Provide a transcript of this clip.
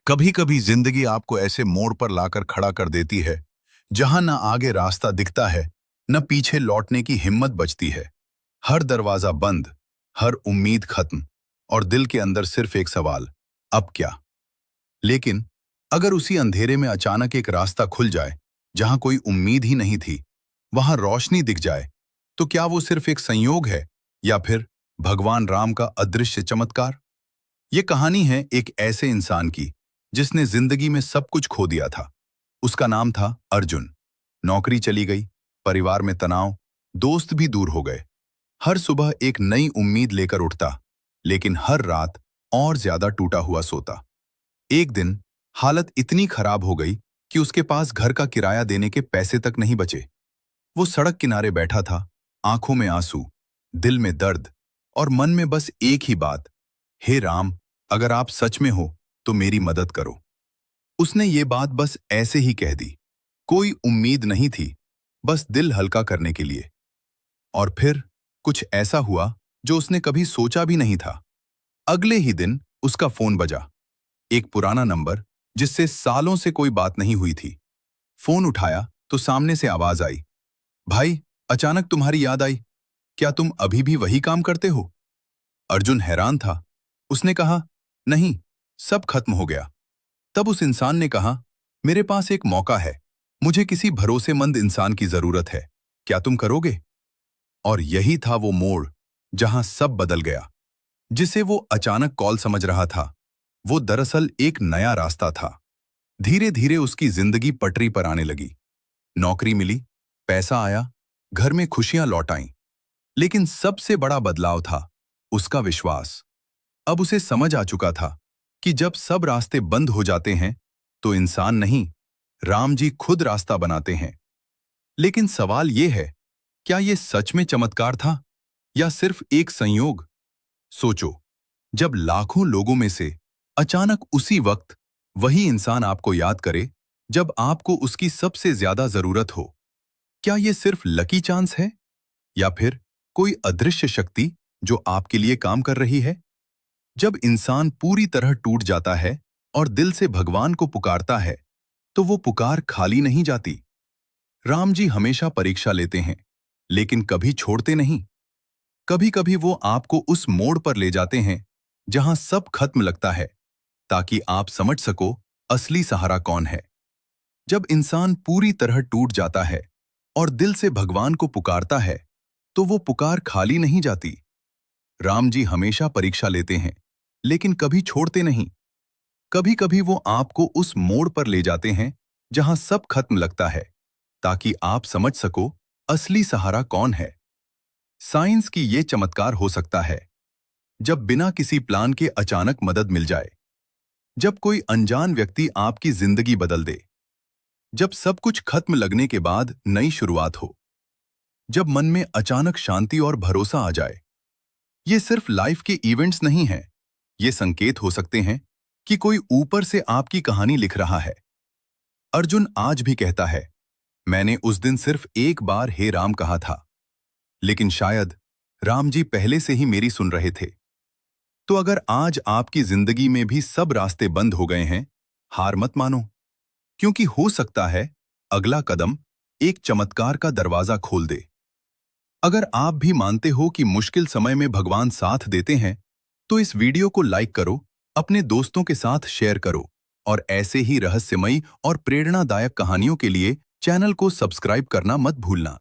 कभी कभी जिंदगी आपको ऐसे मोड़ पर लाकर खड़ा कर देती है जहां न आगे रास्ता दिखता है, न पीछे लौटने की हिम्मत बचती है। हर दरवाजा बंद, हर उम्मीद खत्म, और दिल के अंदर सिर्फ एक सवाल, अब क्या। लेकिन अगर उसी अंधेरे में अचानक एक रास्ता खुल जाए जहां कोई उम्मीद ही नहीं थी, वहां रोशनी दिख जाए, तो क्या वो सिर्फ एक संयोग है या फिर भगवान राम का अदृश्य चमत्कार। ये कहानी है एक ऐसे इंसान की जिसने जिंदगी में सब कुछ खो दिया था। उसका नाम था अर्जुन। नौकरी चली गई, परिवार में तनाव, दोस्त भी दूर हो गए। हर सुबह एक नई उम्मीद लेकर उठता, लेकिन हर रात और ज्यादा टूटा हुआ सोता। एक दिन हालत इतनी खराब हो गई कि उसके पास घर का किराया देने के पैसे तक नहीं बचे। वो सड़क किनारे बैठा था, आंखों में आंसू, दिल में दर्द, और मन में बस एक ही बात, हे राम, अगर आप सच में हो तो मेरी मदद करो। उसने ये बात बस ऐसे ही कह दी, कोई उम्मीद नहीं थी, बस दिल हल्का करने के लिए। और फिर कुछ ऐसा हुआ जो उसने कभी सोचा भी नहीं था। अगले ही दिन उसका फोन बजा, एक पुराना नंबर जिससे सालों से कोई बात नहीं हुई थी। फोन उठाया तो सामने से आवाज आई, भाई, अचानक तुम्हारी याद आई, क्या तुम अभी भी वही काम करते हो? अर्जुन हैरान था। उसने कहा, नहीं, सब खत्म हो गया। तब उस इंसान ने कहा, मेरे पास एक मौका है, मुझे किसी भरोसेमंद इंसान की जरूरत है, क्या तुम करोगे? और यही था वो मोड़ जहां सब बदल गया। जिसे वो अचानक कॉल समझ रहा था, वो दरअसल एक नया रास्ता था। धीरे धीरे उसकी जिंदगी पटरी पर आने लगी। नौकरी मिली, पैसा आया, घर में खुशियां लौट आईं। लेकिन सबसे बड़ा बदलाव था उसका विश्वास। अब उसे समझ आ चुका था कि जब सब रास्ते बंद हो जाते हैं तो इंसान नहीं, राम जी खुद रास्ता बनाते हैं। लेकिन सवाल यह है, क्या यह सच में चमत्कार था या सिर्फ एक संयोग? सोचो, जब लाखों लोगों में से अचानक उसी वक्त वही इंसान आपको याद करे जब आपको उसकी सबसे ज्यादा जरूरत हो, क्या यह सिर्फ लकी चांस है या फिर कोई अदृश्य शक्ति जो आपके लिए काम कर रही है? जब इंसान पूरी तरह टूट जाता है और दिल से भगवान को पुकारता है, तो वो पुकार खाली नहीं जाती। राम जी हमेशा परीक्षा लेते हैं, लेकिन कभी छोड़ते नहीं। कभी कभी वो आपको उस मोड़ पर ले जाते हैं जहां सब खत्म लगता है, ताकि आप समझ सको असली सहारा कौन है। जब इंसान पूरी तरह टूट जाता है और दिल से भगवान को पुकारता है, तो वो पुकार खाली नहीं जाती। राम जी हमेशा परीक्षा लेते हैं, लेकिन कभी छोड़ते नहीं। कभी कभी वो आपको उस मोड़ पर ले जाते हैं जहां सब खत्म लगता है, ताकि आप समझ सको असली सहारा कौन है। साइंस की ये चमत्कार हो सकता है जब बिना किसी प्लान के अचानक मदद मिल जाए, जब कोई अनजान व्यक्ति आपकी जिंदगी बदल दे, जब सब कुछ खत्म लगने के बाद नई शुरुआत हो, जब मन में अचानक शांति और भरोसा आ जाए। ये सिर्फ लाइफ के इवेंट्स नहीं हैं, ये संकेत हो सकते हैं कि कोई ऊपर से आपकी कहानी लिख रहा है। अर्जुन आज भी कहता है, मैंने उस दिन सिर्फ एक बार हे राम कहा था, लेकिन शायद राम जी पहले से ही मेरी सुन रहे थे। तो अगर आज आपकी जिंदगी में भी सब रास्ते बंद हो गए हैं, हार मत मानो, क्योंकि हो सकता है अगला कदम एक चमत्कार का दरवाजा खोल दे। अगर आप भी मानते हो कि मुश्किल समय में भगवान साथ देते हैं, तो इस वीडियो को लाइक करो, अपने दोस्तों के साथ शेयर करो, और ऐसे ही रहस्यमयी और प्रेरणादायक कहानियों के लिए चैनल को सब्सक्राइब करना मत भूलना।